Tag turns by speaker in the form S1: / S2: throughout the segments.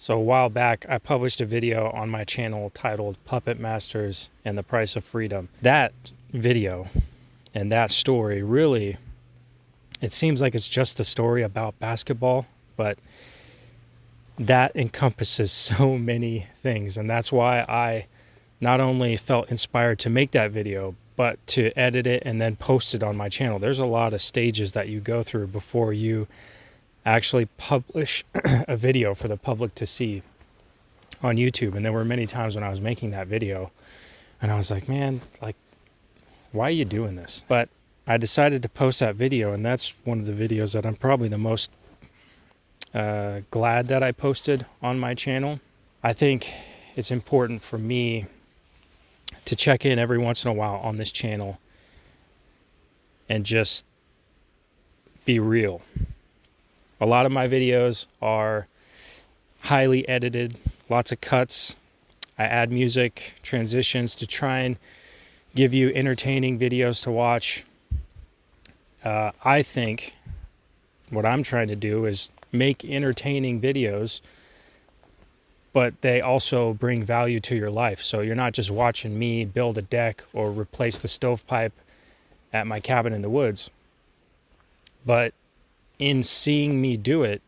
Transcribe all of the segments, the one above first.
S1: So a while back, I published a video on my channel titled Puppet Masters and the Price of Freedom. That video and that story really, it seems like it's just a story about basketball, but that encompasses so many things. And that's why I not only felt inspired to make that video, but to edit it and then post it on my channel. There's a lot of stages that you go through before you actually publish a video for the public to see on YouTube. And there were many times when I was making that video and I was like, man, like, why are you doing this? But I decided to post that video, and that's one of the videos that I'm probably the most glad that I posted on my channel. I think it's important for me to check in every once in a while on this channel and just be real. A lot of my videos are highly edited, lots of cuts. I add music, transitions to try and give you entertaining videos to watch. I think what I'm trying to do is make entertaining videos, but they also bring value to your life. So you're not just watching me build a deck or replace the stovepipe at my cabin in the woods, but in seeing me do it,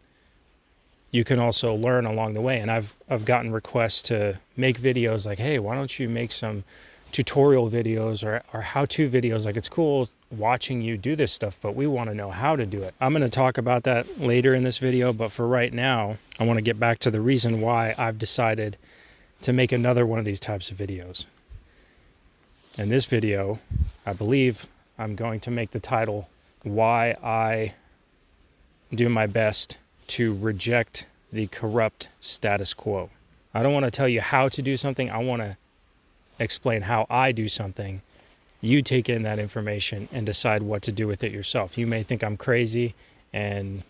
S1: you can also learn along the way. And I've gotten requests to make videos like, hey, why don't you make some tutorial videos or how-to videos? Like, it's cool watching you do this stuff, but we want to know how to do it. I'm going to talk about that later in this video, but for right now, I want to get back to the reason why I've decided to make another one of these types of videos. In this video, I believe I'm going to make the title, Why I Do My Best to Reject the Corrupt Status Quo. I don't want to tell you how to do something. I want to explain how I do something. You take in that information and decide what to do with it yourself. You may think I'm crazy, and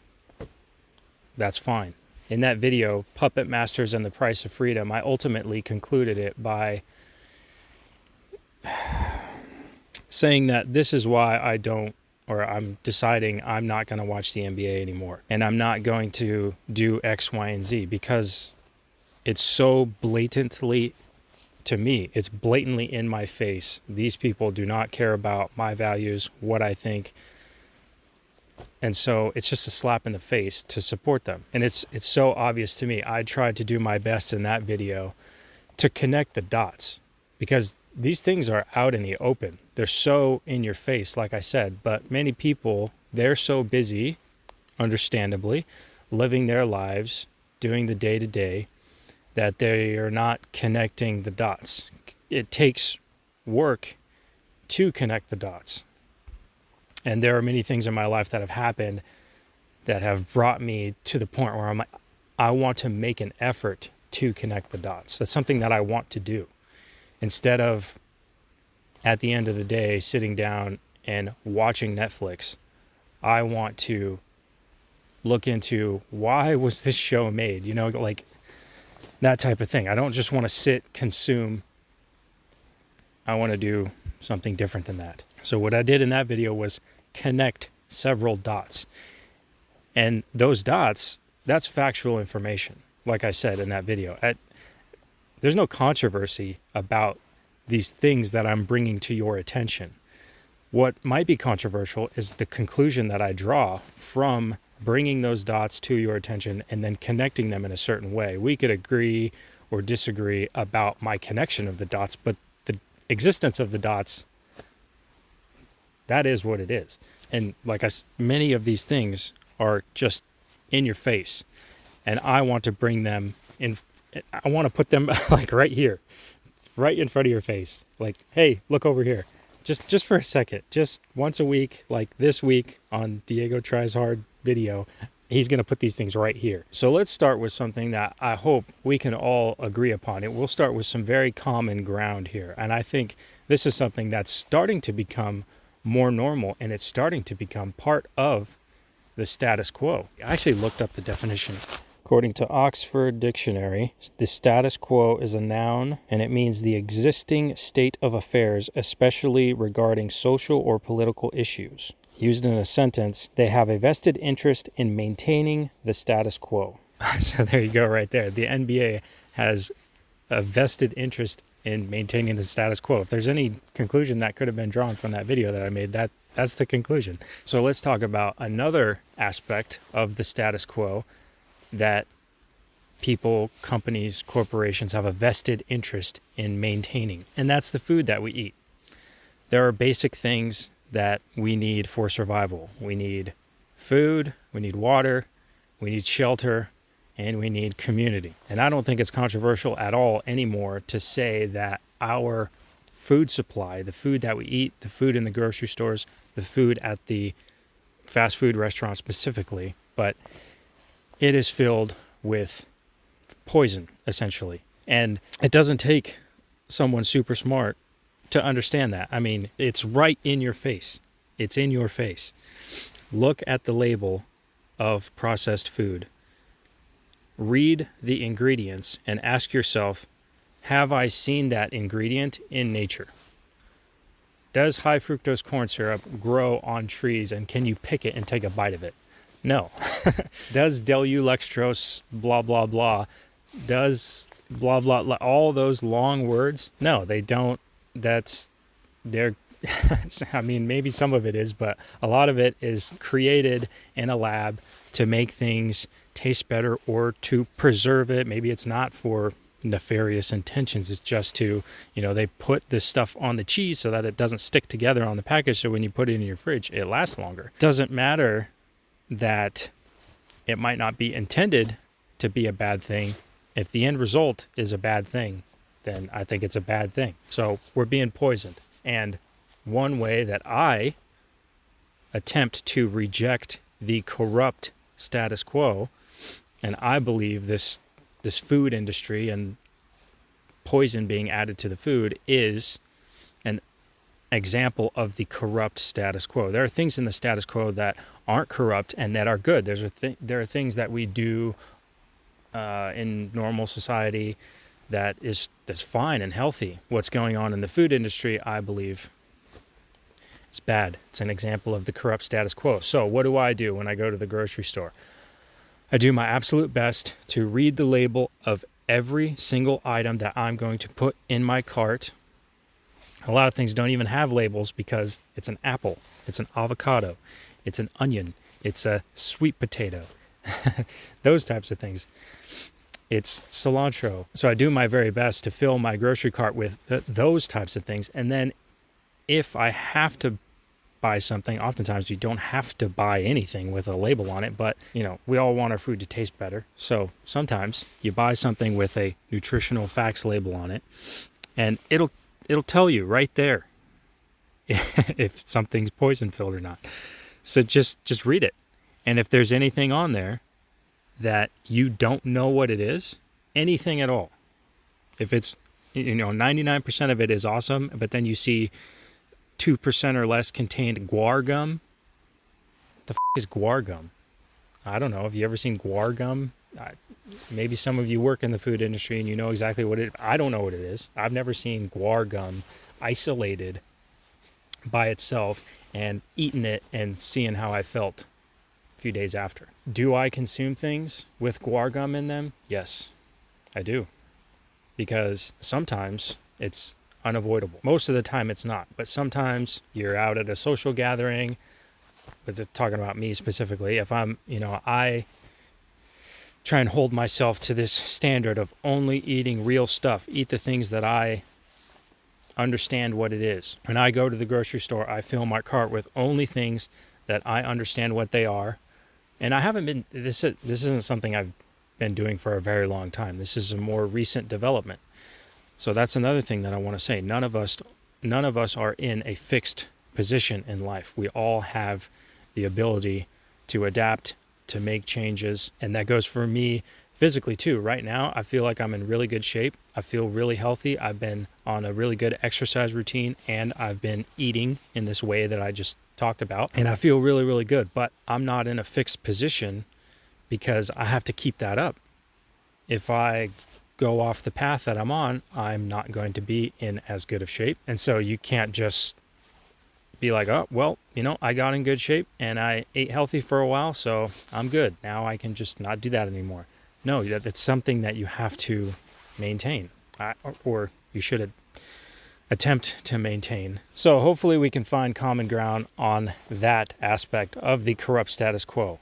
S1: that's fine. In that video, Puppet Masters and the Price of Freedom, I ultimately concluded it by saying that this is why I'm deciding I'm not going to watch the NBA anymore. And I'm not going to do X, Y, and Z because it's so blatantly, to me, it's blatantly in my face. These people do not care about my values, what I think. And so it's just a slap in the face to support them. And it's so obvious to me. I tried to do my best in that video to connect the dots because these things are out in the open. They're so in your face, like I said, but many people, they're so busy, understandably, living their lives, doing the day-to-day, that they are not connecting the dots. It takes work to connect the dots. And there are many things in my life that have happened that have brought me to the point where I'm like, I want to make an effort to connect the dots. That's something that I want to do. Instead of, at the end of the day, sitting down and watching Netflix, I want to look into why was this show made? You know, like that type of thing. I don't just want to sit, consume. I want to do something different than that. So what I did in that video was connect several dots. And those dots, that's factual information. Like I said in that video, there's no controversy about these things that I'm bringing to your attention. What might be controversial is the conclusion that I draw from bringing those dots to your attention and then connecting them in a certain way. We could agree or disagree about my connection of the dots, but the existence of the dots, that is what it is. And many of these things are just in your face, and I want to bring them in. I want to put them like right here, right in front of your face. Like, hey, look over here. Just for a second, just once a week, like this week on DiegoTriesHard video, he's going to put these things right here. So let's start with something that I hope we can all agree upon. We'll start with some very common ground here. And I think this is something that's starting to become more normal, and it's starting to become part of the status quo. I actually looked up the definition. According to Oxford Dictionary, the status quo is a noun, and it means the existing state of affairs, especially regarding social or political issues. Used in a sentence, they have a vested interest in maintaining the status quo. So there you go right there. The NBA has a vested interest in maintaining the status quo. If there's any conclusion that could have been drawn from that video that I made, that's the conclusion. So let's talk about another aspect of the status quo that people, companies, corporations have a vested interest in maintaining, and that's the food that we eat. There are basic things that we need for survival. We need food, we need water, we need shelter, and we need community. And I don't think it's controversial at all anymore to say that our food supply, the food that we eat, the food in the grocery stores, the food at the fast food restaurants specifically, but it is filled with poison, essentially. And it doesn't take someone super smart to understand that. I mean, it's right in your face. It's in your face. Look at the label of processed food. Read the ingredients and ask yourself, have I seen that ingredient in nature? Does high fructose corn syrup grow on trees, and can you pick it and take a bite of it? No. Does delulextrose blah, blah, blah, does blah, blah, blah, all those long words? No, they don't. They're, I mean, maybe some of it is, but a lot of it is created in a lab to make things taste better or to preserve it. Maybe it's not for nefarious intentions. It's just to, they put this stuff on the cheese so that it doesn't stick together on the package. So when you put it in your fridge, it lasts longer. Doesn't matter that it might not be intended to be a bad thing. If the end result is a bad thing, then I think it's a bad thing. So we're being poisoned. And one way that I attempt to reject the corrupt status quo, and I believe this food industry and poison being added to the food is an example of the corrupt status quo. There are things in the status quo that aren't corrupt and that are good. There are things that we do in normal society that's fine and healthy. What's going on in the food industry, I believe, is bad. It's an example of the corrupt status quo. So what do I do when I go to the grocery store? I do my absolute best to read the label of every single item that I'm going to put in my cart. A lot of things don't even have labels because it's an apple, it's an avocado, it's an onion, it's a sweet potato, those types of things. It's cilantro. So I do my very best to fill my grocery cart with those types of things. And then if I have to buy something, oftentimes you don't have to buy anything with a label on it, but we all want our food to taste better. So sometimes you buy something with a nutritional facts label on it, and it'll tell you right there if something's poison filled or not. So just read it. And if there's anything on there that you don't know what it is, anything at all, if it's 99% of it is awesome, but then you see 2% or less contained guar gum. The is guar gum? I don't know. Have you ever seen guar gum? Maybe some of you work in the food industry and you know exactly what it is. I don't know what it is. I've never seen guar gum isolated by itself and eaten it and seeing how I felt a few days after. Do I consume things with guar gum in them? Yes, I do. Because sometimes it's unavoidable. Most of the time it's not, but sometimes you're out at a social gathering, but talking about me specifically, if I'm, I try and hold myself to this standard of only eating real stuff, eat the things that I understand what it is. When I go to the grocery store, I fill my cart with only things that I understand what they are. And I haven't been, this isn't something I've been doing for a very long time. This is a more recent development. So that's another thing that I want to say. None of us are in a fixed position in life. We all have the ability to adapt, to make changes, and that goes for me physically too. Right now, I feel like I'm in really good shape. I feel really healthy. I've been on a really good exercise routine, and I've been eating in this way that I just talked about, and I feel really, really good. But I'm not in a fixed position because I have to keep that up. If I go off the path that I'm on, I'm not going to be in as good of shape. And so you can't just be like, oh, well, I got in good shape and I ate healthy for a while, so I'm good. Now I can just not do that anymore. No, that's something that you have to maintain, or you should attempt to maintain. So hopefully we can find common ground on that aspect of the corrupt status quo.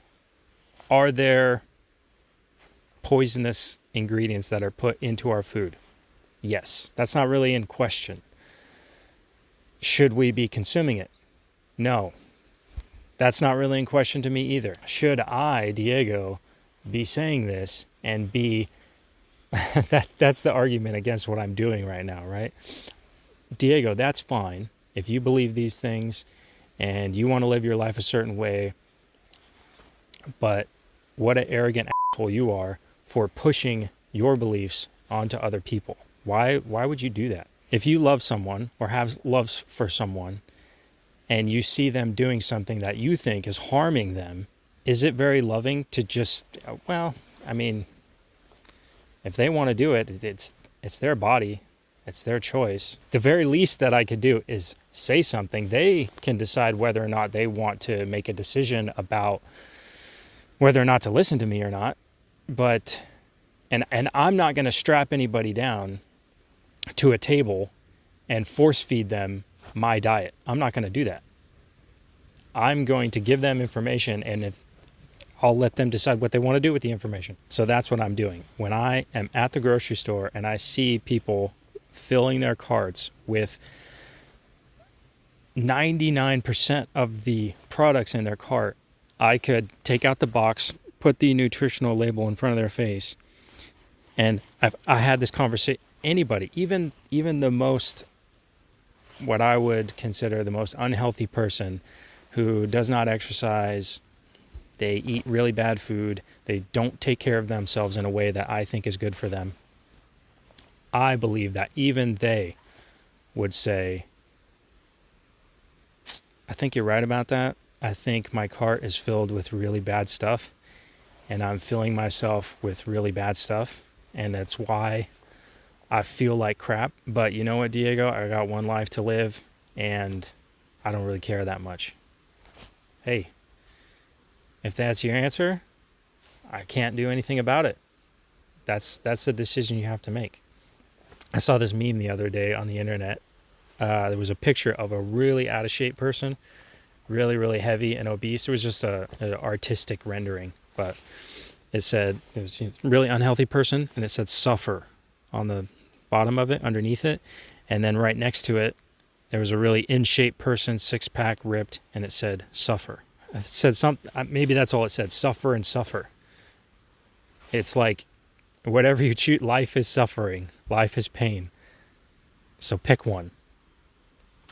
S1: Are there poisonous ingredients that are put into our food? Yes, that's not really in question. Should we be consuming it? No, that's not really in question to me either. Should I, Diego, be saying this and be that's the argument against what I'm doing right now, right? Diego, that's fine if you believe these things and you want to live your life a certain way, but what an arrogant asshole you are for pushing your beliefs onto other people. Why would you do that? If you love someone or have love for someone and you see them doing something that you think is harming them, is it very loving to just, well, I mean, if they want to do it, it's their body, it's their choice. The very least that I could do is say something. They can decide whether or not they want to make a decision about whether or not to listen to me or not. But, and I'm not going to strap anybody down to a table and force feed them my diet. I'm not going to do that. I'm going to give them information, and if I'll let them decide what they want to do with the information. So that's what I'm doing. When I am at the grocery store and I see people filling their carts with 99% of the products in their cart, I could take out the box, put the nutritional label in front of their face, and I had this conversation. Anybody, even the most, what I would consider the most unhealthy person who does not exercise, they eat really bad food, they don't take care of themselves in a way that I think is good for them, I believe that even they would say, I think you're right about that. I think my cart is filled with really bad stuff, and I'm filling myself with really bad stuff, and that's why I feel like crap. But you know what, Diego? I got one life to live, and I don't really care that much. Hey, if that's your answer, I can't do anything about it. That's a decision you have to make. I saw this meme the other day on the internet. There was a picture of a really out of shape person, really, really heavy and obese. It was just an artistic rendering, but it said it was a really unhealthy person, and it said suffer on the bottom of it, underneath it. And then right next to it, there was a really in shape person, 6-pack, ripped, and it said suffer. It said something, maybe that's all it said, suffer and suffer. It's like, whatever you choose, life is suffering, life is pain. So pick one.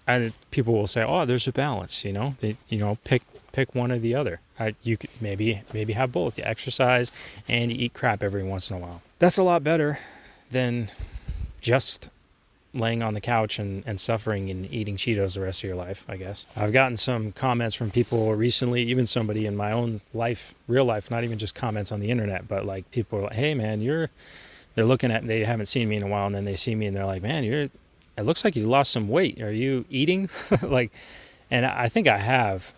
S1: And people will say, "Oh, there's a balance." Pick one or the other. You could maybe have both. You exercise and you eat crap every once in a while. That's a lot better than just laying on the couch and suffering and eating Cheetos the rest of your life, I guess. I've gotten some comments from people recently, even somebody in my own life, real life, not even just comments on the internet, but like people are like, "Hey man, they're looking at, they haven't seen me in a while, and then they see me and they're like, "Man, it looks like you lost some weight. Are you eating?" And I think I have,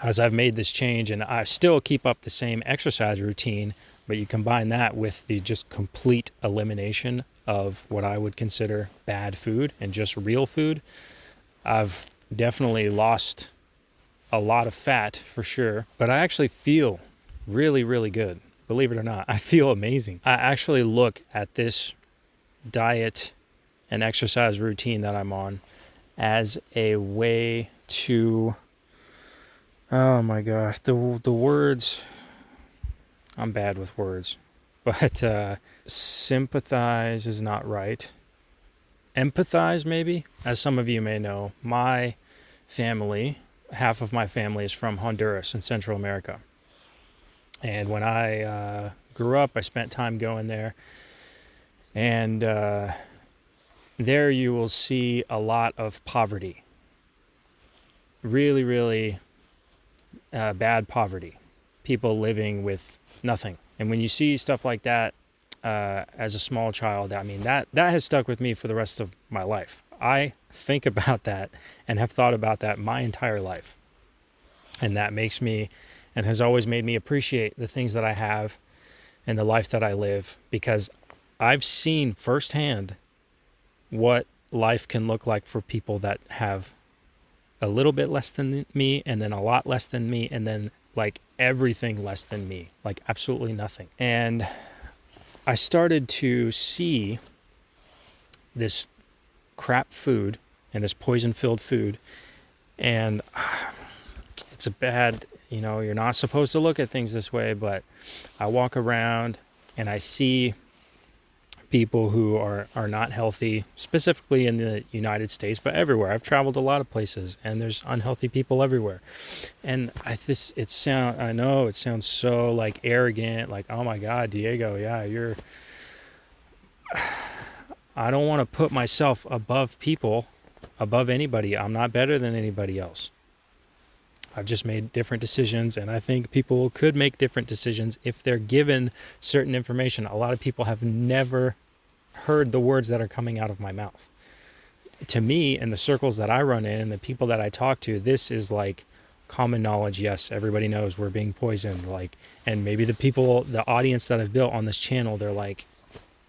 S1: as I've made this change, and I still keep up the same exercise routine, but you combine that with the just complete elimination of what I would consider bad food and just real food. I've definitely lost a lot of fat for sure, but I actually feel really, really good. Believe it or not, I feel amazing. I actually look at this diet and exercise routine that I'm on as a way to, oh my gosh, the words, I'm bad with words, but sympathize is not right. Empathize, maybe. As some of you may know, my family, half of my family is from Honduras in Central America. And when I grew up, I spent time going there. And there you will see a lot of poverty. Really, really bad poverty. People living with nothing. And when you see stuff like that as a small child, I mean, that has stuck with me for the rest of my life. I think about that and have thought about that my entire life. And that makes me, and has always made me appreciate the things that I have and the life that I live, because I've seen firsthand what life can look like for people that have a little bit less than me, and then a lot less than me, and then like everything less than me, like absolutely nothing. And I started to see this crap food and this poison-filled food, and it's a bad, you're not supposed to look at things this way, but I walk around and I see people who are not healthy, specifically in the United States, but everywhere. I've traveled a lot of places, and there's unhealthy people everywhere. And I know it sounds so like arrogant, like, oh my God, Diego, yeah, I don't want to put myself above people, above anybody. I'm not better than anybody else. I've just made different decisions, and I think people could make different decisions if they're given certain information. A lot of people have never heard the words that are coming out of my mouth. To me, in the circles that I run in and the people that I talk to, this is like common knowledge. Yes, everybody knows we're being poisoned. Like, and maybe the audience that I've built on this channel, they're like,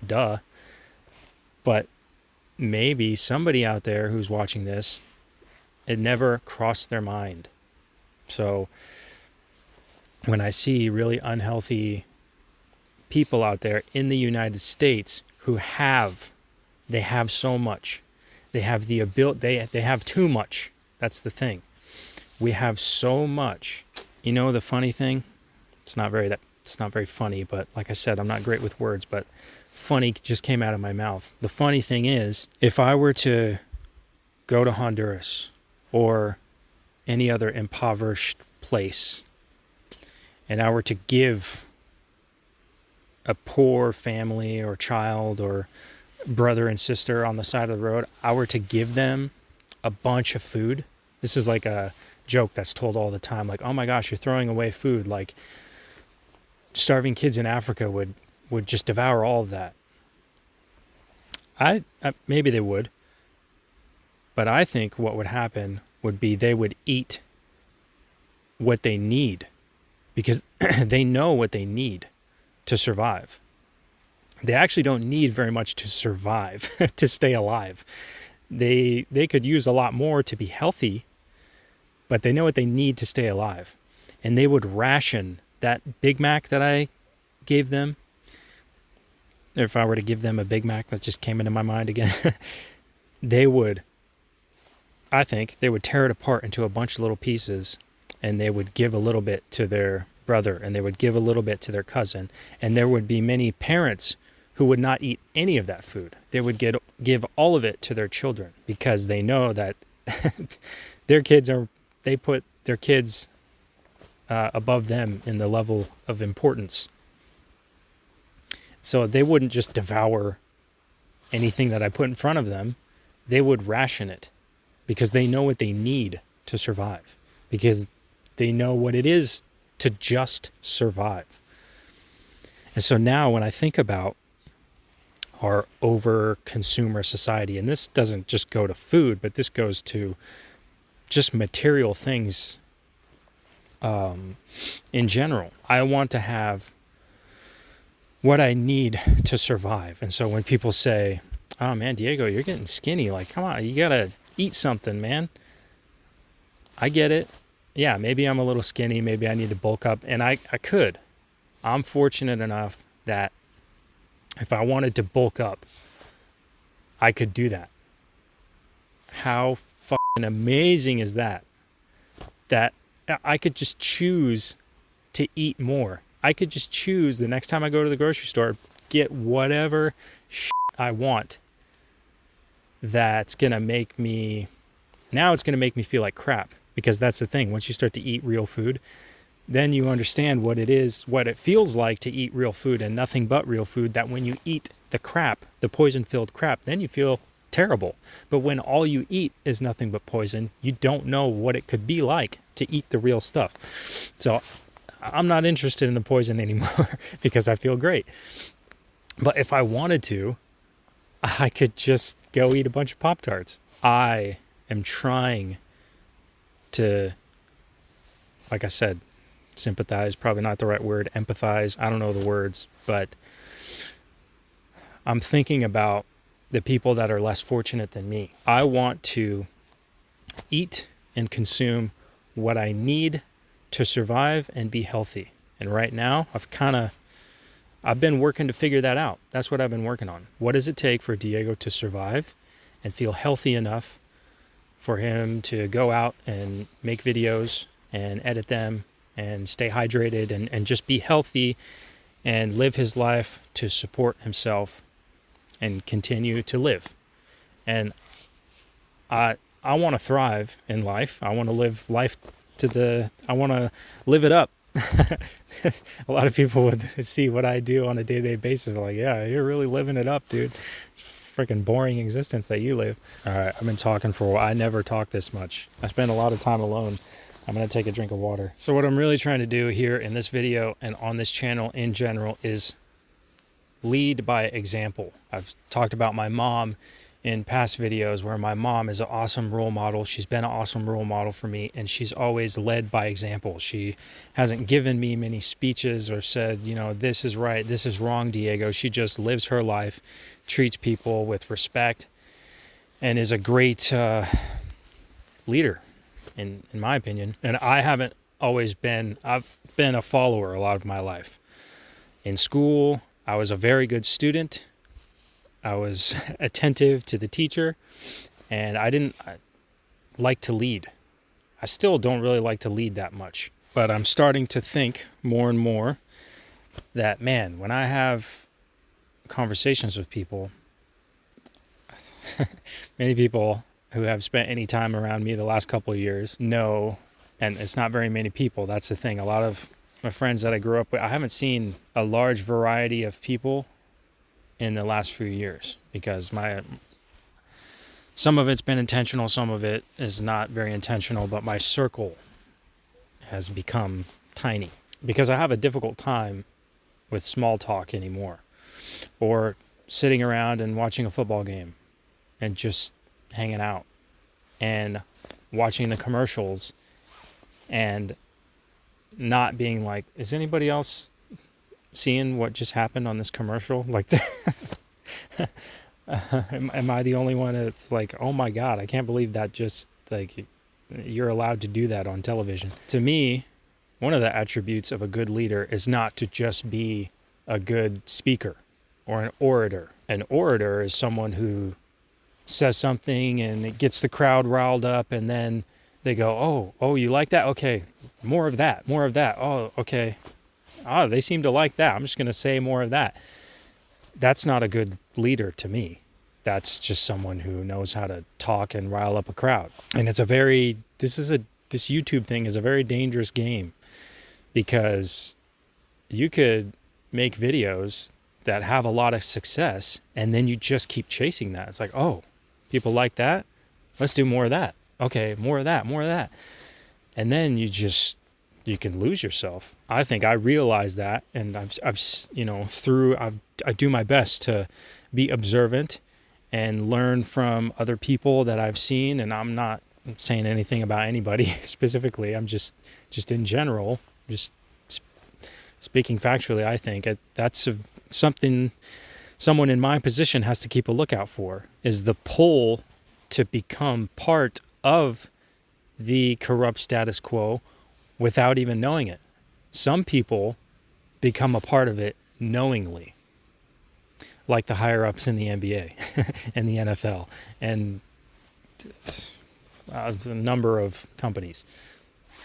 S1: duh. But maybe somebody out there who's watching this, it never crossed their mind. So when I see really unhealthy people out there in the United States who they have so much, they have the ability, they have too much. That's the thing. We have so much. The funny thing, it's not very funny, but like I said, I'm not great with words, but funny just came out of my mouth. The funny thing is, if I were to go to Honduras or any other impoverished place, and I were to give a poor family or child or brother and sister on the side of the road, I were to give them a bunch of food. This is like a joke that's told all the time, like, oh my gosh, you're throwing away food. Like, starving kids in Africa would just devour all of that. I maybe they would, but I think what would happen would be they would eat what they need, because they know what they need to survive. They actually don't need very much to survive, to stay alive. They could use a lot more to be healthy, but they know what they need to stay alive. And they would ration that Big Mac that I gave them. If I were to give them a Big Mac, that just came into my mind again, I think they would tear it apart into a bunch of little pieces, and they would give a little bit to their brother, and they would give a little bit to their cousin. And there would be many parents who would not eat any of that food. They would give all of it to their children, because they know that they put their kids above them in the level of importance. So they wouldn't just devour anything that I put in front of them. They would ration it, because they know what they need to survive, because they know what it is to just survive. And so now when I think about our over-consumer society, and this doesn't just go to food, but this goes to just material things in general. I want to have what I need to survive. And so when people say, oh man, Diego, you're getting skinny, like, come on, you gotta eat something, man. I get it. Yeah, maybe I'm a little skinny, maybe I need to bulk up, and I could. I'm fortunate enough that if I wanted to bulk up, I could do that. How fucking amazing is that? That I could just choose to eat more. I could just choose the next time I go to the grocery store, get whatever shit I want. That's going to make me, now it's going to make me feel like crap, because that's the thing. Once you start to eat real food, then you understand what it is, what it feels like to eat real food and nothing but real food, that when you eat the crap, the poison-filled crap, then you feel terrible. But when all you eat is nothing but poison, you don't know what it could be like to eat the real stuff. So I'm not interested in the poison anymore because I feel great. But if I wanted to, I could just go eat a bunch of Pop-Tarts. I am trying to, like I said, sympathize, probably not the right word, empathize. I don't know the words, but I'm thinking about the people that are less fortunate than me. I want to eat and consume what I need to survive and be healthy. And right now, I've been working to figure that out. That's what I've been working on. What does it take for Diego to survive and feel healthy enough for him to go out and make videos and edit them and stay hydrated and just be healthy and live his life to support himself and continue to live. And I want to thrive in life. I want to live life I want to live it up. A lot of people would see what I do on a day-to-day basis like, yeah, you're really living it up, dude. Freaking boring existence that you live. All right, I've been talking for a while. I never talk this much. I spend a lot of time alone. I'm going to take a drink of water. So what I'm really trying to do here in this video and on this channel in general is lead by example. I've talked about my mom in past videos where my mom is an awesome role model. She's been an awesome role model for me, and she's always led by example. She hasn't given me many speeches or said, this is right, this is wrong, Diego. She just lives her life, treats people with respect, and is a great leader, in my opinion. And I've been a follower a lot of my life. In school, I was a very good student. I was attentive to the teacher, and I didn't like to lead. I still don't really like to lead that much, but I'm starting to think more and more that, man, when I have conversations with people, many people who have spent any time around me the last couple of years know, and it's not very many people, that's the thing. A lot of my friends that I grew up with, I haven't seen a large variety of people in the last few years because some of it's been intentional, some of it is not very intentional, but my circle has become tiny because I have a difficult time with small talk anymore, or sitting around and watching a football game and just hanging out and watching the commercials and not being like, is anybody else seeing what just happened on this commercial? Like, am I the only one that's like, oh my God, I can't believe that just, like, you're allowed to do that on television. To me, one of the attributes of a good leader is not to just be a good speaker or an orator. An orator is someone who says something and it gets the crowd riled up, and then they go, oh, you like that? Okay, more of that. Oh, okay. Oh, they seem to like that. I'm just going to say more of that. That's not a good leader to me. That's just someone who knows how to talk and rile up a crowd. And this YouTube thing is a very dangerous game, because you could make videos that have a lot of success and then you just keep chasing that. It's like, oh, people like that? Let's do more of that. Okay, more of that. And then you can lose yourself. I think I realize that, and I do my best to be observant and learn from other people that I've seen. And I'm not saying anything about anybody specifically. I'm just in general, just speaking factually. I think that's something someone in my position has to keep a lookout for, is the pull to become part of the corrupt status quo without even knowing it. Some people become a part of it knowingly, like the higher-ups in the NBA and the NFL and a number of companies,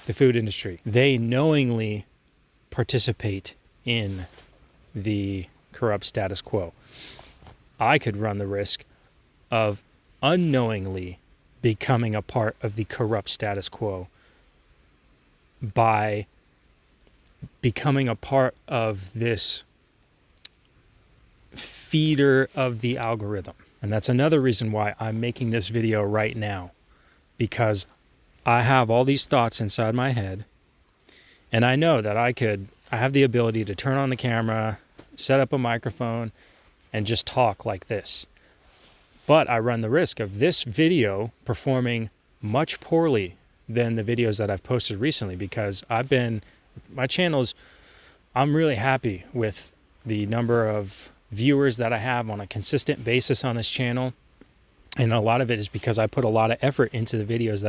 S1: the food industry. They knowingly participate in the corrupt status quo. I could run the risk of unknowingly becoming a part of the corrupt status quo by becoming a part of this feeder of the algorithm. And that's another reason why I'm making this video right now, because I have all these thoughts inside my head, and I know that I have the ability to turn on the camera, set up a microphone, and just talk like this. But I run the risk of this video performing much poorly than the videos that I've posted recently, because I've been My channel's, I'm really happy with the number of viewers that I have on a consistent basis on this channel. And a lot of it is because I put a lot of effort into the videos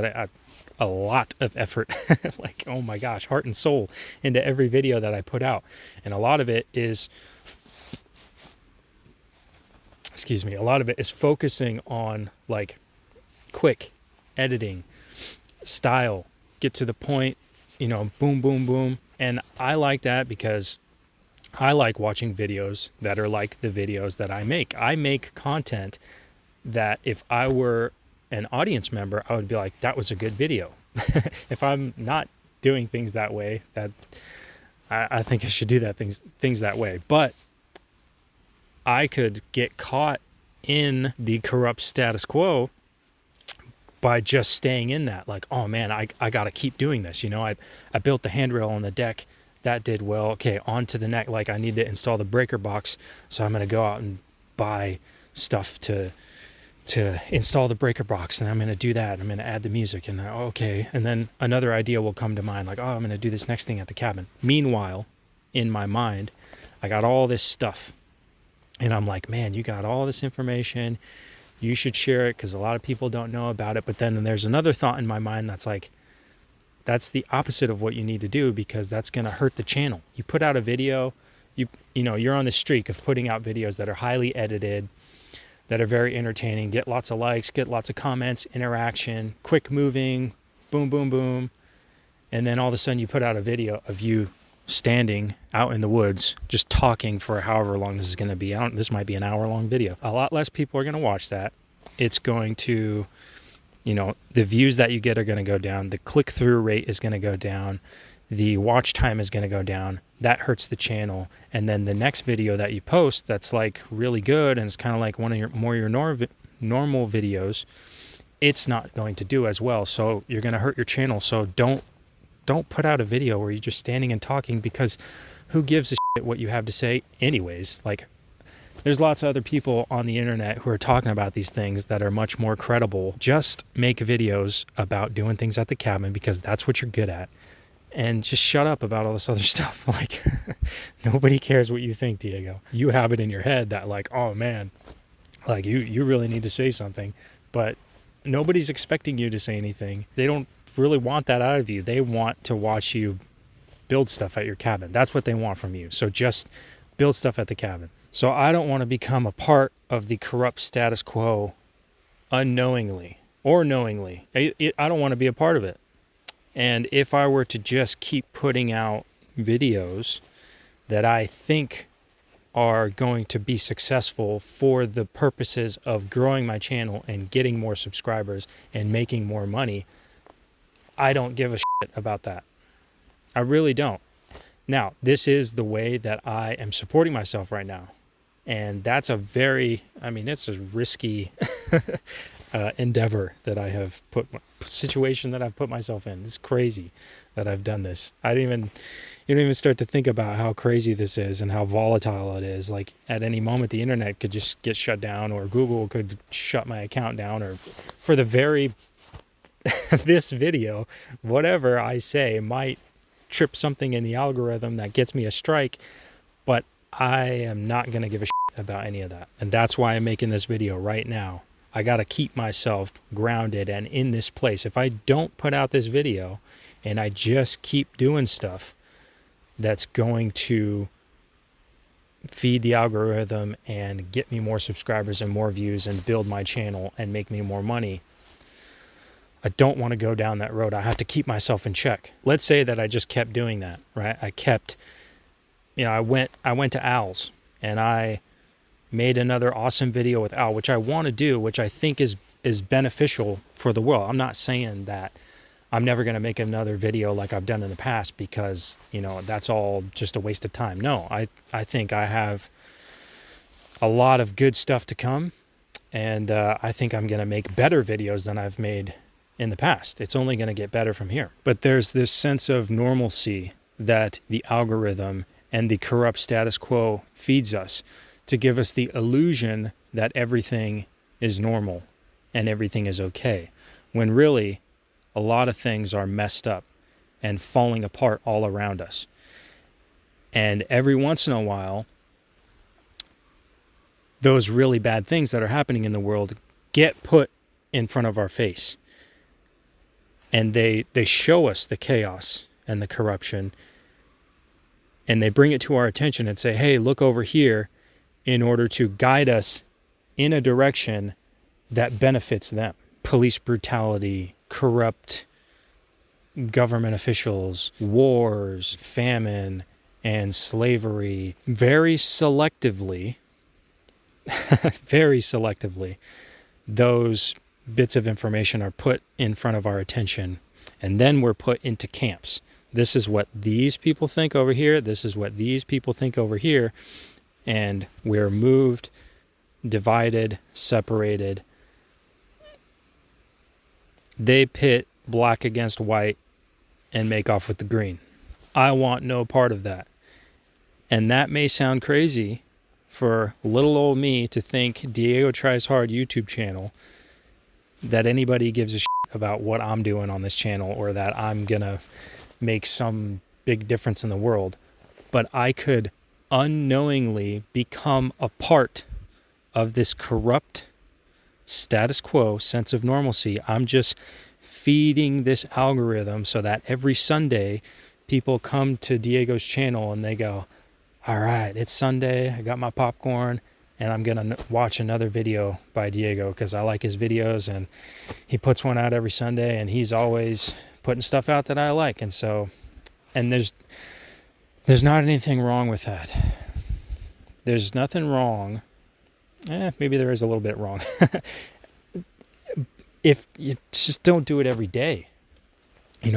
S1: a lot of effort, like, oh my gosh, heart and soul into every video that I put out. And a lot of it is, a lot of it is focusing on like quick editing, style, get to the point, boom, boom, boom. And I like that because I like watching videos that are like the videos that I make. I make content that if I were an audience member, I would be like, that was a good video. If I'm not doing things that way, that I think I should do things that way. But I could get caught in the corrupt status quo by just staying in that. Like, oh man, I got to keep doing this. I built the handrail on the deck. That did well. Okay, on to the next. Like, I need to install the breaker box. So I'm going to go out and buy stuff to install the breaker box, and I'm going to do that. I'm going to add the music, and okay. And then another idea will come to mind, like, oh, I'm going to do this next thing at the cabin. Meanwhile, in my mind, I got all this stuff, and I'm like, man, you got all this information. You should share it because a lot of people don't know about it. But then there's another thought in my mind that's like, that's the opposite of what you need to do, because that's going to hurt the channel. You put out a video, you're on the streak of putting out videos that are highly edited, that are very entertaining, get lots of likes, get lots of comments, interaction, quick moving, boom, boom, boom. And then all of a sudden you put out a video of you standing out in the woods, just talking for however long this is going to be. This might be an hour-long video. A lot less people are going to watch that. It's going to, the views that you get are going to go down. The click-through rate is going to go down. The watch time is going to go down. That hurts the channel. And then the next video that you post that's like really good and it's kind of like one of your normal videos, it's not going to do as well. So you're going to hurt your channel. So don't put out a video where you're just standing and talking, because who gives a shit what you have to say anyways? Like, there's lots of other people on the internet who are talking about these things that are much more credible. Just make videos about doing things at the cabin because that's what you're good at. And just shut up about all this other stuff. Like, nobody cares what you think, Diego. You have it in your head that like, oh man, like you really need to say something. But nobody's expecting you to say anything. They don't really want that out of you. They want to watch you build stuff at your cabin. That's what they want from you. So just build stuff at the cabin. So I don't want to become a part of the corrupt status quo unknowingly or knowingly. I don't want to be a part of it. And if I were to just keep putting out videos that I think are going to be successful for the purposes of growing my channel and getting more subscribers and making more money, I don't give a shit about that. I really don't. Now, this is the way that I am supporting myself right now. And that's it's a risky endeavor that I have situation that I've put myself in. It's crazy that I've done this. You don't even start to think about how crazy this is and how volatile it is. Like, at any moment, the internet could just get shut down, or Google could shut my account down, or for the very, this video, whatever I say might trip something in the algorithm that gets me a strike, but I am not going to give a shit about any of that. And that's why I'm making this video right now. I got to keep myself grounded and in this place. If I don't put out this video and I just keep doing stuff that's going to feed the algorithm and get me more subscribers and more views and build my channel and make me more money, I don't want to go down that road. I have to keep myself in check. Let's say that I just kept doing that, right? I went to Al's and I made another awesome video with Al, which I want to do, which I think is beneficial for the world. I'm not saying that I'm never going to make another video like I've done in the past because, that's all just a waste of time. No, I think I have a lot of good stuff to come, and I think I'm going to make better videos than I've made in the past. It's only going to get better from here. But there's this sense of normalcy that the algorithm and the corrupt status quo feeds us to give us the illusion that everything is normal and everything is okay, when really a lot of things are messed up and falling apart all around us. And every once in a while, those really bad things that are happening in the world get put in front of our face. And they show us the chaos and the corruption. And they bring it to our attention and say, hey, look over here, in order to guide us in a direction that benefits them. Police brutality, corrupt government officials, wars, famine, and slavery. Very selectively, those bits of information are put in front of our attention, and then we're put into camps. This is what these people think over here. This is what these people think over here. And we're moved, divided, separated. They pit black against white and make off with the green. I want no part of that. And that may sound crazy for little old me to think Diego Tries Hard YouTube channel, that anybody gives a shit about what I'm doing on this channel, or that I'm going to make some big difference in the world. But I could unknowingly become a part of this corrupt status quo sense of normalcy. I'm just feeding this algorithm so that every Sunday people come to Diego's channel and they go, all right, it's Sunday, I got my popcorn, and I'm going to watch another video by Diego because I like his videos, and he puts one out every Sunday, and he's always putting stuff out that I like. And so, and there's not anything wrong with that. There's nothing wrong. Maybe there is a little bit wrong. If you just don't do it every day.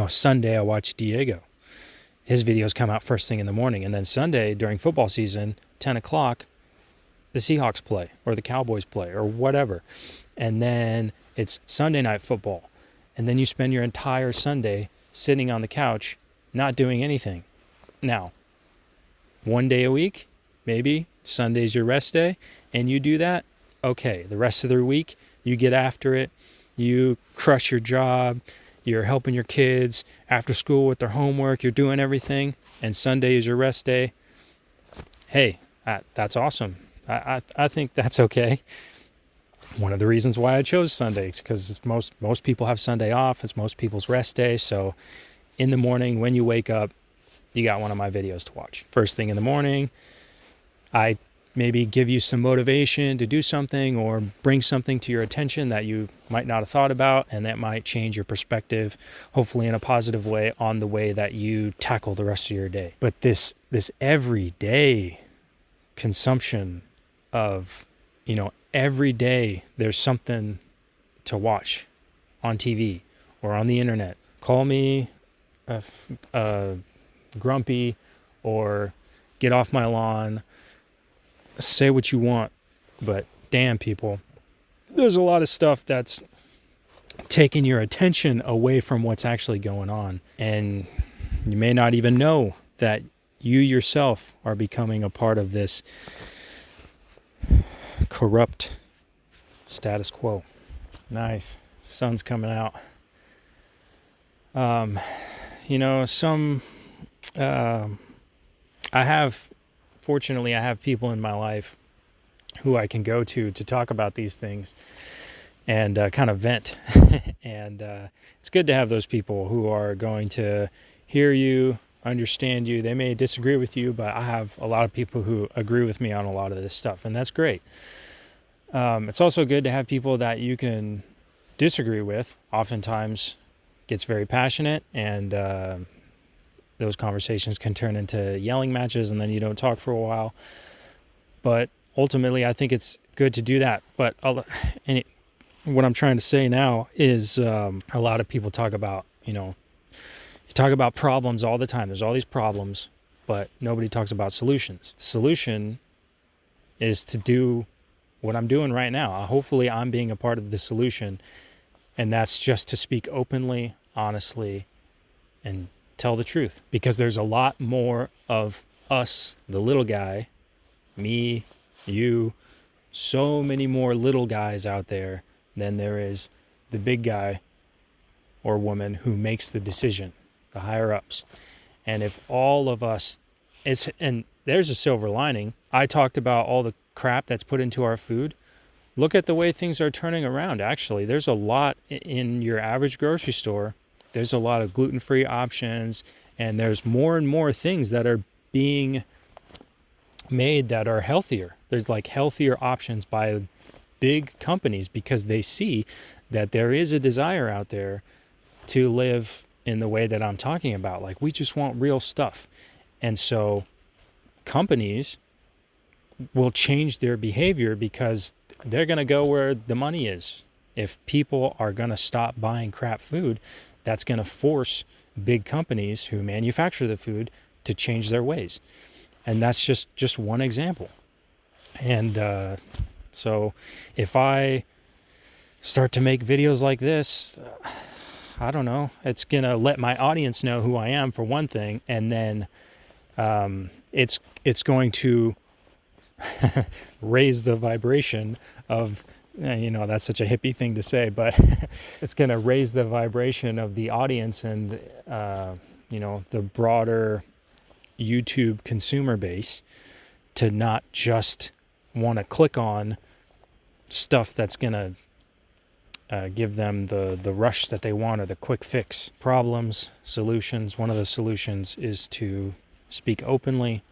S1: Sunday I watch Diego. His videos come out first thing in the morning. And then Sunday during football season, 10 o'clock, the Seahawks play or the Cowboys play or whatever. And then it's Sunday night football. And then you spend your entire Sunday sitting on the couch, not doing anything. Now, one day a week, maybe Sunday's your rest day, and you do that, okay. The rest of the week, you get after it. You crush your job. You're helping your kids after school with their homework. You're doing everything, and Sunday is your rest day. Hey, that's awesome. I think that's okay. One of the reasons why I chose Sundays, because most people have Sunday off. It's most people's rest day. So in the morning when you wake up, you got one of my videos to watch. First thing in the morning, I maybe give you some motivation to do something or bring something to your attention that you might not have thought about, and that might change your perspective, hopefully in a positive way, on the way that you tackle the rest of your day. But this everyday consumption of, every day there's something to watch on TV or on the internet. Call me grumpy or get off my lawn. Say what you want, but damn, people, there's a lot of stuff that's taking your attention away from what's actually going on. And you may not even know that you yourself are becoming a part of this corrupt status quo. Nice. Sun's coming out. Fortunately, I have people in my life who I can go to talk about these things and kind of vent. And it's good to have those people who are going to hear you, understand you. They may disagree with you, but I have a lot of people who agree with me on a lot of this stuff, and that's great. It's also good to have people that you can disagree with. Oftentimes gets very passionate, and those conversations can turn into yelling matches, and then you don't talk for a while. But ultimately, I think it's good to do that. But what I'm trying to say now is a lot of people talk about, you talk about problems all the time. There's all these problems, but nobody talks about solutions. The solution is to do what I'm doing right now. Hopefully, I'm being a part of the solution, and that's just to speak openly, honestly, and tell the truth, because there's a lot more of us, the little guy, me, you, so many more little guys out there than there is the big guy or woman who makes the decision. the higher ups. And if all of us, and there's a silver lining. I talked about all the crap that's put into our food. Look at the way things are turning around. Actually, there's a lot in your average grocery store. There's a lot of gluten-free options, and there's more and more things that are being made that are healthier. There's like healthier options by big companies because they see that there is a desire out there to live in the way that I'm talking about. Like, we just want real stuff. And so companies will change their behavior because they're going to go where the money is. If people are going to stop buying crap food, that's going to force big companies who manufacture the food to change their ways. And that's just one example. And so if I start to make videos like this, I don't know, it's going to let my audience know who I am, for one thing, and then it's going to raise the vibration of, that's such a hippie thing to say, but it's going to raise the vibration of the audience and, the broader YouTube consumer base to not just want to click on stuff that's going to give them the rush that they want or the quick fix. Problems, solutions. One of the solutions is to speak openly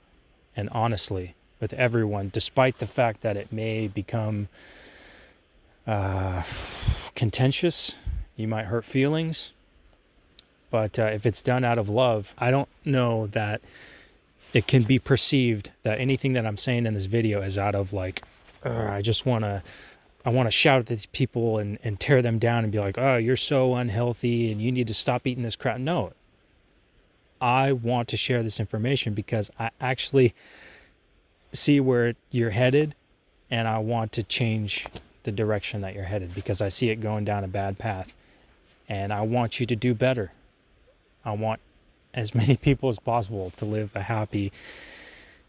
S1: and honestly with everyone, despite the fact that it may become contentious. You might hurt feelings. But if it's done out of love, I don't know that it can be perceived that anything that I'm saying in this video is out of like, I want to shout at these people and tear them down and be like, oh, you're so unhealthy and you need to stop eating this crap. No, I want to share this information because I actually see where you're headed and I want to change the direction that you're headed because I see it going down a bad path and I want you to do better. I want as many people as possible to live a happy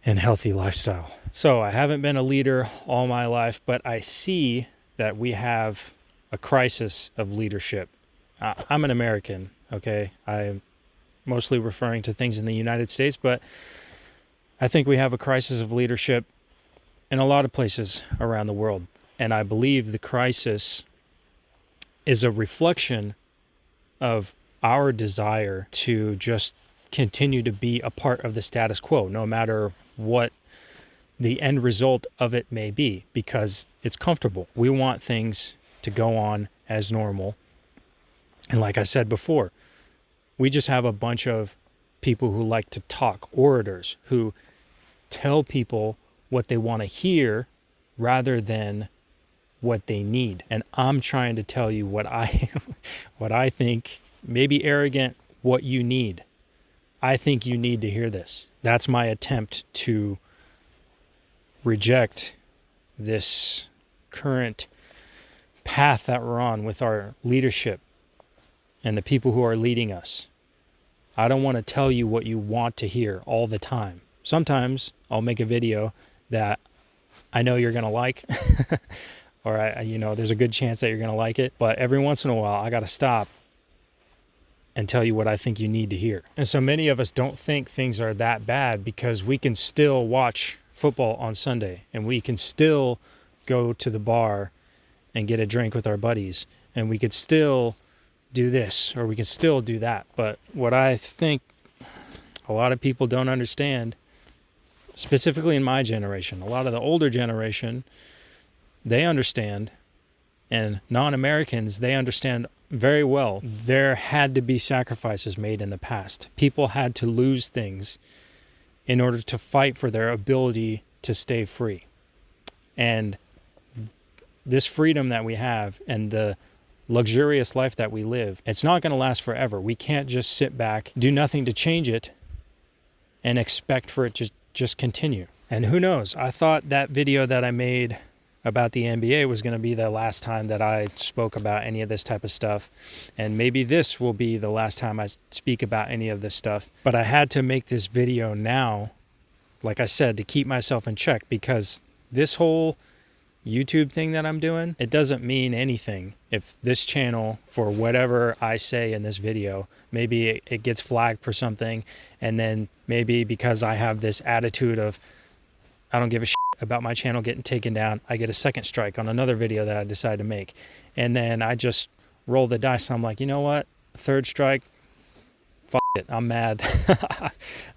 S1: and healthy lifestyle. So I haven't been a leader all my life, but I see that we have a crisis of leadership. I'm an American, okay? I'm mostly referring to things in the United States, but I think we have a crisis of leadership in a lot of places around the world. And I believe the crisis is a reflection of our desire to just continue to be a part of the status quo, no matter what the end result of it may be, because it's comfortable. We want things to go on as normal. And like I said before, we just have a bunch of people who like to talk, orators, who tell people what they want to hear rather than what they need. And I'm trying to tell you what I think, maybe arrogant, what you need. I think you need to hear this. That's my attempt to reject this current path that we're on with our leadership and the people who are leading us. I don't want to tell you what you want to hear all the time. Sometimes I'll make a video that I know you're going to like or there's a good chance that you're going to like it, but every once in a while I got to stop and tell you what I think you need to hear. And so many of us don't think things are that bad because we can still watch football on Sunday and we can still go to the bar and get a drink with our buddies and we could still do this or we can still do that. But what I think a lot of people don't understand, specifically in my generation, a lot of the older generation, they understand, and non-Americans, they understand very well. There had to be sacrifices made in the past. People had to lose things in order to fight for their ability to stay free. And this freedom that we have and the luxurious life that we live, it's not going to last forever. We can't just sit back, do nothing to change it, and expect for it to just continue. And who knows? I thought that video that I made about the NBA was going to be the last time that I spoke about any of this type of stuff. And maybe this will be the last time I speak about any of this stuff. But I had to make this video now, like I said, to keep myself in check because this whole YouTube thing that I'm doing, it doesn't mean anything if this channel, for whatever I say in this video, maybe it gets flagged for something, and then maybe because I have this attitude of I don't give a shit about my channel getting taken down, I get a second strike on another video that I decide to make, and then I just roll the dice and I'm like, you know what, third strike, fuck it, I'm mad.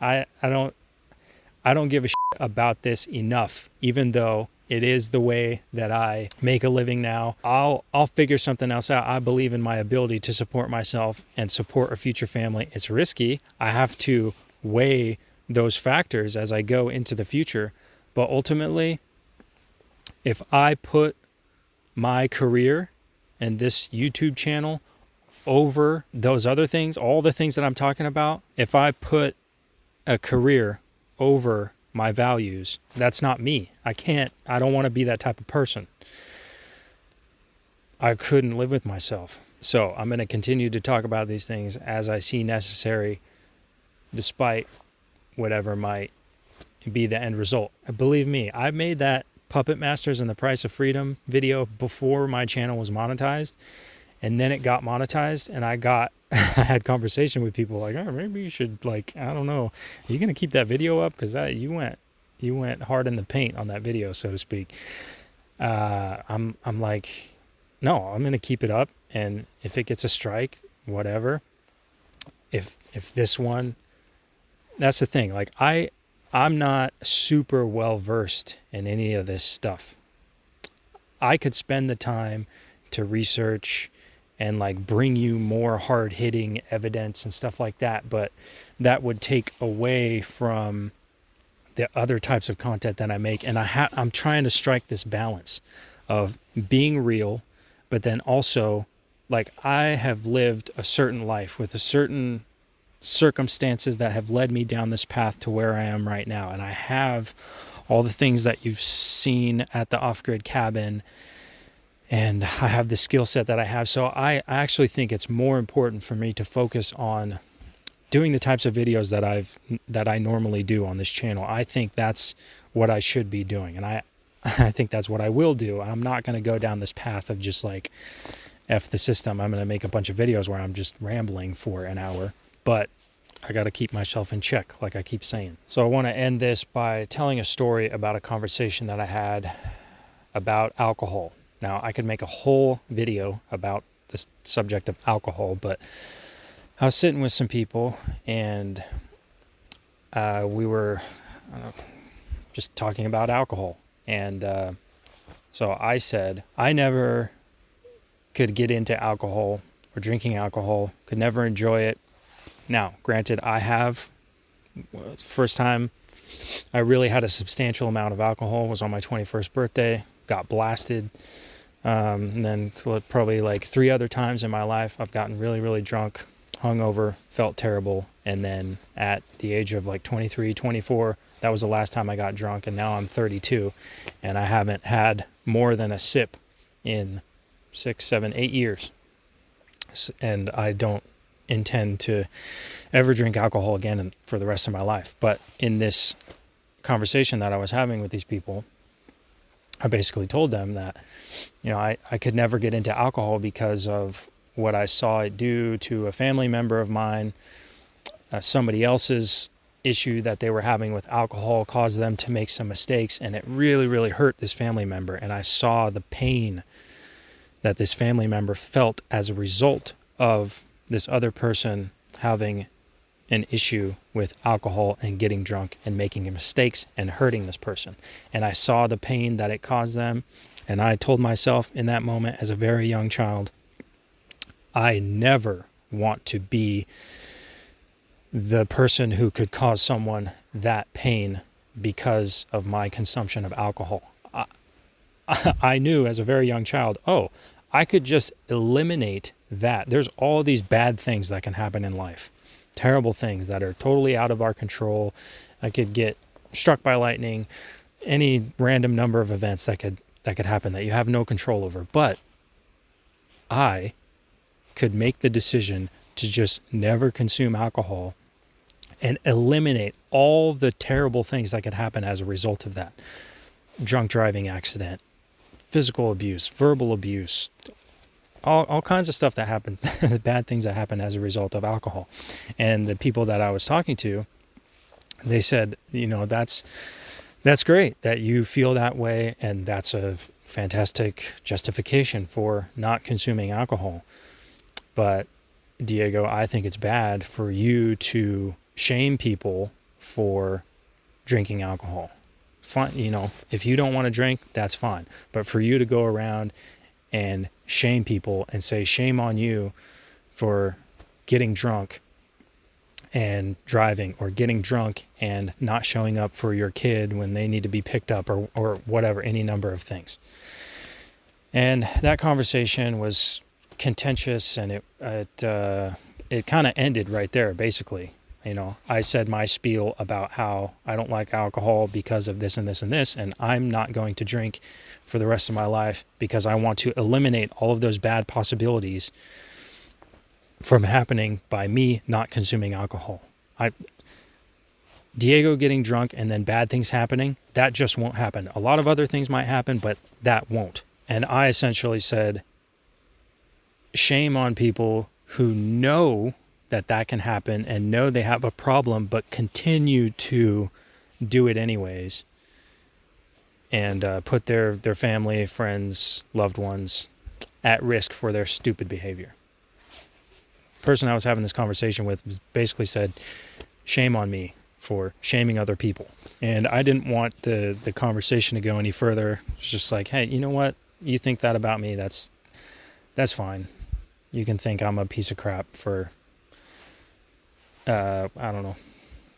S1: I don't give a shit about this enough, even though it is the way that I make a living now. I'll figure something else out. I believe in my ability to support myself and support a future family. It's risky. I have to weigh those factors as I go into the future. But ultimately, if I put my career and this YouTube channel over those other things, all the things that I'm talking about, if I put a career over my values, that's not me. I don't want to be that type of person. I couldn't live with myself. So I'm going to continue to talk about these things as I see necessary, despite whatever might be the end result. Believe me, I made that Puppet Masters and the Price of Freedom video before my channel was monetized, and then it got monetized, and I had conversation with people like, oh, maybe you should, like, I don't know, are you going to keep that video up? Because you went hard in the paint on that video, so to speak. I'm like, no, I'm going to keep it up, and if it gets a strike, whatever. If this one, that's the thing. Like, I'm not super well versed in any of this stuff. I could spend the time to research and like bring you more hard-hitting evidence and stuff like that, but that would take away from the other types of content that I make. And I'm trying to strike this balance of being real, but then also, like, I have lived a certain life with a certain circumstances that have led me down this path to where I am right now. And I have all the things that you've seen at the off-grid cabin, and I have the skill set that I have. So I actually think it's more important for me to focus on doing the types of videos that I normally do on this channel. I think that's what I should be doing, and I think that's what I will do. I'm not going to go down this path of just like F the system. I'm going to make a bunch of videos where I'm just rambling for an hour, but I got to keep myself in check, like I keep saying. So I want to end this by telling a story about a conversation that I had about alcohol. Now, I could make a whole video about the subject of alcohol, but I was sitting with some people, and we were just talking about alcohol. And so I said, I never could get into alcohol or drinking alcohol, could never enjoy it. Now, granted, first time I really had a substantial amount of alcohol was on my 21st birthday, got blasted. And then probably like 3 other times in my life, I've gotten really, really drunk, hungover, felt terrible. And then at the age of like 23, 24, that was the last time I got drunk. And now I'm 32, and I haven't had more than a sip in 6, 7, 8 years. And I don't intend to ever drink alcohol again for the rest of my life. But in this conversation that I was having with these people, I basically told them that, I could never get into alcohol because of what I saw it do to a family member of mine. Somebody else's issue that they were having with alcohol caused them to make some mistakes, and it really, really hurt this family member. And I saw the pain that this family member felt as a result of this other person having an issue with alcohol and getting drunk and making mistakes and hurting this person. And I saw the pain that it caused them. And I told myself in that moment as a very young child, I never want to be the person who could cause someone that pain because of my consumption of alcohol. I knew as a very young child, I could just eliminate that. There's all these bad things that can happen in life. Terrible things that are totally out of our control. I could get struck by lightning, any random number of events that could happen that you have no control over. But I could make the decision to just never consume alcohol and eliminate all the terrible things that could happen as a result of that. Drunk driving accident, physical abuse, verbal abuse, all kinds of stuff that happens, bad things that happen as a result of alcohol. And the people that I was talking to, they said, that's great that you feel that way, and that's a fantastic justification for not consuming alcohol. But Diego, I think it's bad for you to shame people for drinking alcohol. Fine, if you don't want to drink, that's fine. But for you to go around and shame people and say, shame on you for getting drunk and driving, or getting drunk and not showing up for your kid when they need to be picked up, or whatever, any number of things. And that conversation was contentious, and it kind of ended right there, basically. I said my spiel about how I don't like alcohol because of this and this and this, and I'm not going to drink for the rest of my life because I want to eliminate all of those bad possibilities from happening by me not consuming alcohol. Diego getting drunk and then bad things happening, that just won't happen. A lot of other things might happen, but that won't. And I essentially said, shame on people who know that can happen and know they have a problem, but continue to do it anyways, and put their family, friends, loved ones at risk for their stupid behavior. The person I was having this conversation with basically said, shame on me for shaming other people. And I didn't want the conversation to go any further. It's just like, hey, you know what? You think that about me, that's fine. You can think I'm a piece of crap for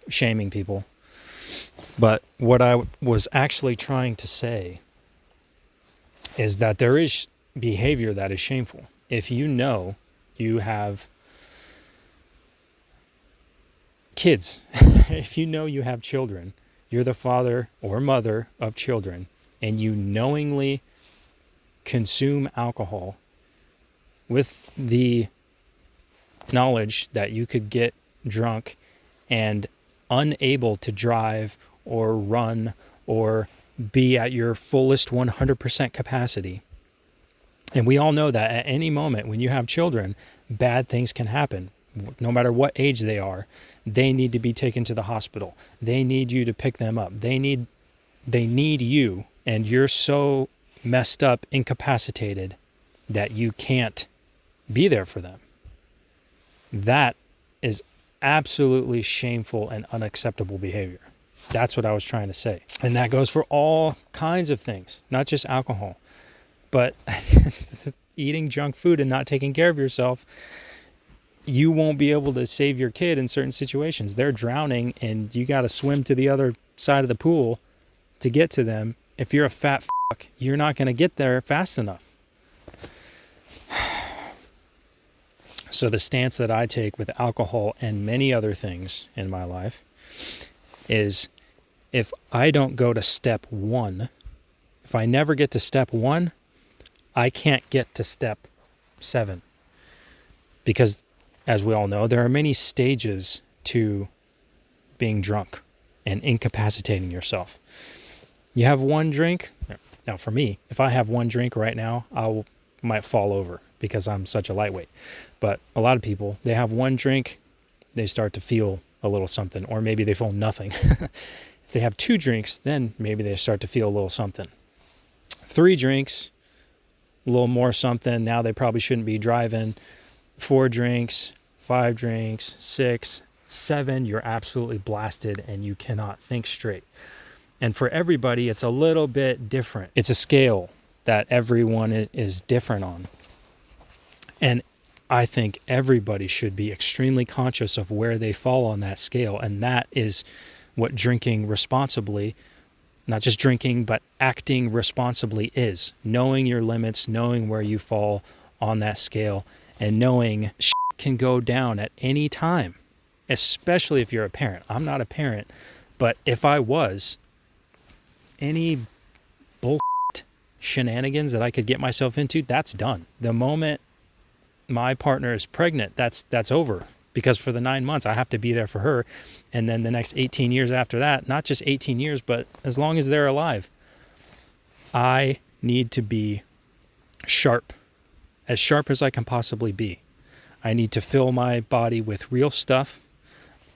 S1: shaming people. But what I was actually trying to say is that there is behavior that is shameful. If you know you have kids, if you know you have children, you're the father or mother of children, and you knowingly consume alcohol with the knowledge that you could get drunk and unable to drive or run or be at your fullest 100% capacity. And we all know that at any moment when you have children, bad things can happen. No matter what age they are, they need to be taken to the hospital. They need you to pick them up. They need you, and you're so messed up, incapacitated, that you can't be there for them. That is absolutely shameful and unacceptable behavior. That's what I was trying to say. And that goes for all kinds of things, not just alcohol. But eating junk food and not taking care of yourself, you won't be able to save your kid in certain situations. They're drowning and you got to swim to the other side of the pool to get to them. If you're a fat fuck, you're not going to get there fast enough. So the stance that I take with alcohol and many other things in my life is, if I don't go to step 1, if I never get to step 1, I can't get to step 7. Because, as we all know, there are many stages to being drunk and incapacitating yourself. You have one drink. Now, for me, if I have one drink right now, might fall over because I'm such a lightweight. But a lot of people, they have one drink, they start to feel a little something, or maybe they feel nothing. If they have 2 drinks, then maybe they start to feel a little something. 3 drinks, a little more something. Now they probably shouldn't be driving. 4 drinks, 5 drinks, 6, 7, you're absolutely blasted and you cannot think straight. And for everybody, it's a little bit different. It's a scale that everyone is different on. And I think everybody should be extremely conscious of where they fall on that scale. And that is what drinking responsibly, not just drinking, but acting responsibly is. Knowing your limits, knowing where you fall on that scale, and knowing shit can go down at any time, especially if you're a parent. I'm not a parent, but if I was, any bullshit shenanigans that I could get myself into, that's done. The moment my partner is pregnant, that's over. Because for the 9 months, I have to be there for her. And then the next 18 years after that, not just 18 years, but as long as they're alive, I need to be sharp, as sharp as I can possibly be. I need to fill my body with real stuff,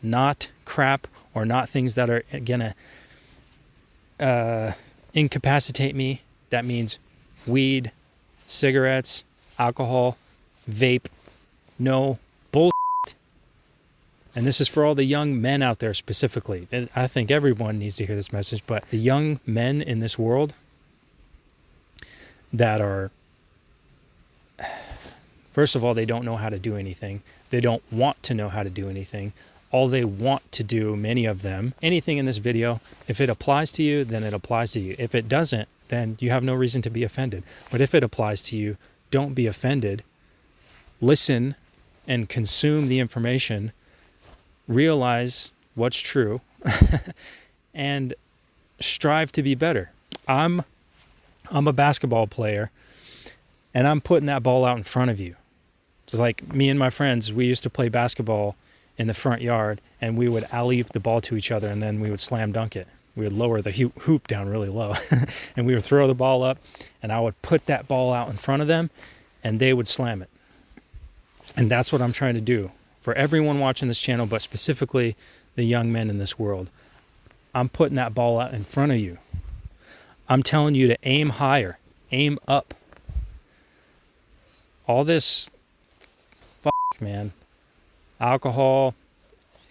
S1: not crap or not things that are going to incapacitate me. That means weed, cigarettes, alcohol, vape, no bullshit. And this is for all the young men out there specifically. I think everyone needs to hear this message, but the young men in this world that are, first of all, they don't know how to do anything. They don't want to know how to do anything. All they want to do, many of them, anything in this video, if it applies to you, then it applies to you. If it doesn't, then you have no reason to be offended. But if it applies to you, don't be offended. Listen and consume the information. Realize what's true and strive to be better. I'm a basketball player, and I'm putting that ball out in front of you. It's like me and my friends, we used to play basketball in the front yard, and we would alley-oop the ball to each other, and then we would slam dunk it. We would lower the hoop down really low, and we would throw the ball up, and I would put that ball out in front of them, and they would slam it. And that's what I'm trying to do for everyone watching this channel, but specifically the young men in this world. I'm putting that ball out in front of you. I'm telling you to aim higher, aim up. All this, man, alcohol,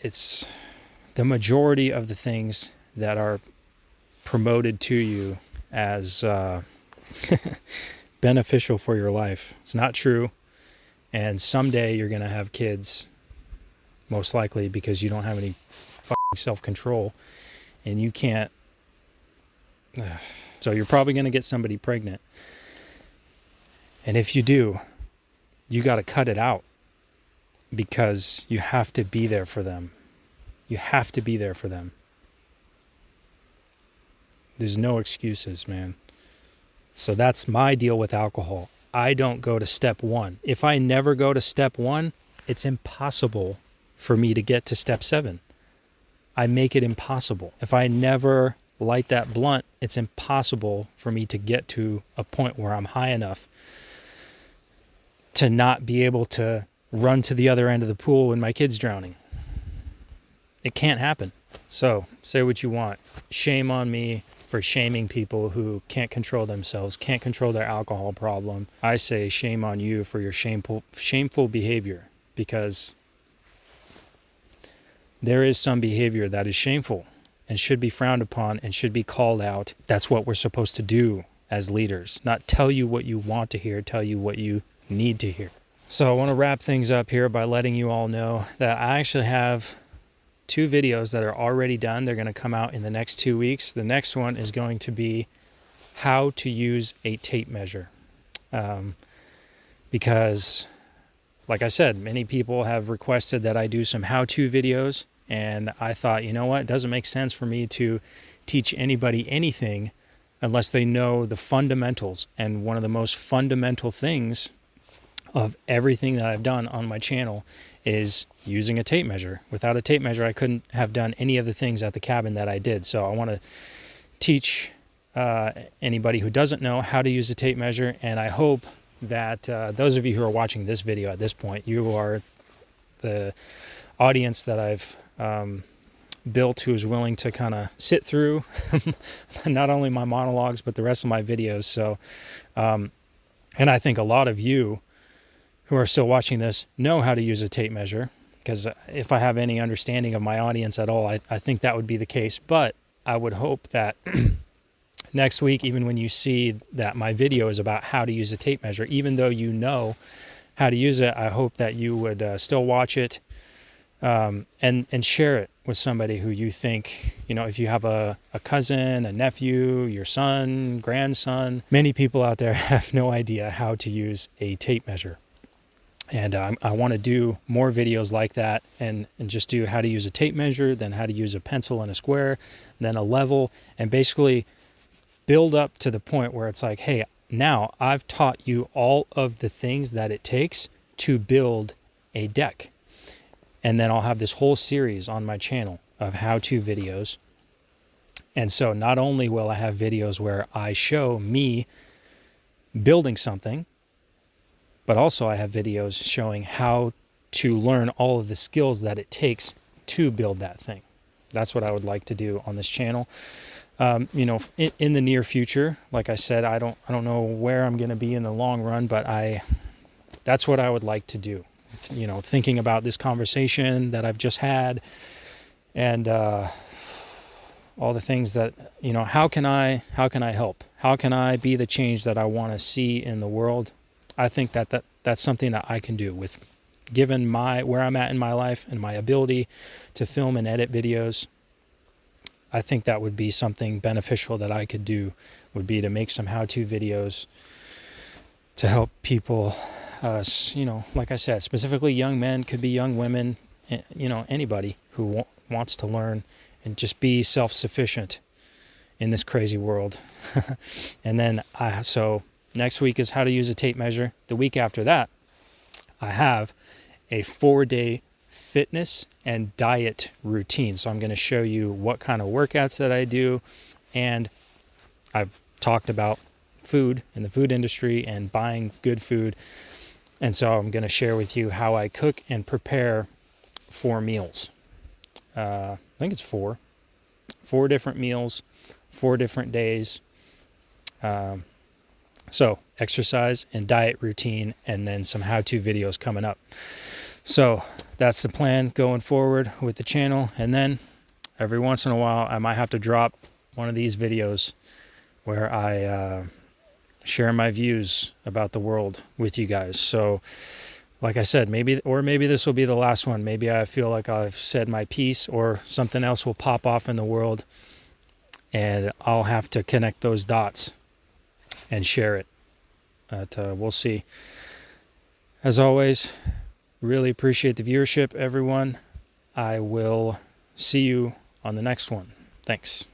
S1: it's the majority of the things that are promoted to you as beneficial for your life. It's not true. And someday you're going to have kids, most likely, because you don't have any self-control and you can't. So you're probably going to get somebody pregnant. And if you do, you got to cut it out, because you have to be there for them. You have to be there for them. There's no excuses, man. So that's my deal with alcohol. I don't go to step one. If I never go to step one, it's impossible for me to get to step 7. I make it impossible. If I never light that blunt, it's impossible for me to get to a point where I'm high enough to not be able to run to the other end of the pool when my kid's drowning. It can't happen. So say what you want. Shame on me for shaming people who can't control themselves, can't control their alcohol problem. I say shame on you for your shameful behavior, because there is some behavior that is shameful and should be frowned upon and should be called out. That's what we're supposed to do as leaders, not tell you what you want to hear, tell you what you need to hear. So I want to wrap things up here by letting you all know that I actually have 2 videos that are already done. They're going to come out in the next 2 weeks. The next one is going to be how to use a tape measure. Because, like I said, many people have requested that I do some how-to videos, and I thought, you know what, it doesn't make sense for me to teach anybody anything unless they know the fundamentals. And one of the most fundamental things of everything that I've done on my channel is using a tape measure. Without a tape measure, I couldn't have done any of the things at the cabin that I did. So I want to teach anybody who doesn't know how to use a tape measure, and I hope that those of you who are watching this video at this point, you are the audience that I've built who is willing to kind of sit through not only my monologues but the rest of my videos. So and I think a lot of you who are still watching this know how to use a tape measure, because if I have any understanding of my audience at all, I think that would be the case. But I would hope that next week, even when you see that my video is about how to use a tape measure, even though you know how to use it, I hope that you would still watch it and share it with somebody who you think, you know, if you have a cousin, a nephew, your son, grandson. Many people out there have no idea how to use a tape measure. And I want to do more videos like that, and just do how to use a tape measure, then how to use a pencil and a square, then a level, and basically build up to the point where it's like, hey, now I've taught you all of the things that it takes to build a deck. And then I'll have this whole series on my channel of how-to videos. And so not only will I have videos where I show me building something, but also I have videos showing how to learn all of the skills that it takes to build that thing. That's what I would like to do on this channel. In the near future, like I said, I don't know where I'm going to be in the long run, but that's what I would like to do. Thinking about this conversation that I've just had, and all the things that, how can I help? How can I be the change that I want to see in the world? I think that's something that I can do with, given where I'm at in my life and my ability to film and edit videos. I think that would be something beneficial that I could do, would be to make some how-to videos to help people, like I said, specifically young men, could be young women, anybody who wants to learn and just be self-sufficient in this crazy world. And then so next week is how to use a tape measure. The week after that, I have a 4-day fitness and diet routine. So I'm going to show you what kind of workouts that I do. And I've talked about food in the food industry and buying good food. And so I'm going to share with you how I cook and prepare 4 meals. I think it's 4 different meals, 4 different days. So exercise and diet routine, and then some how-to videos coming up. So that's the plan going forward with the channel. And then every once in a while, I might have to drop one of these videos where I share my views about the world with you guys. So like I said, maybe this will be the last one. Maybe I feel like I've said my piece, or something else will pop off in the world, and I'll have to connect those dots and share it. But we'll see. As always, really appreciate the viewership, everyone. I will see you on the next one. Thanks.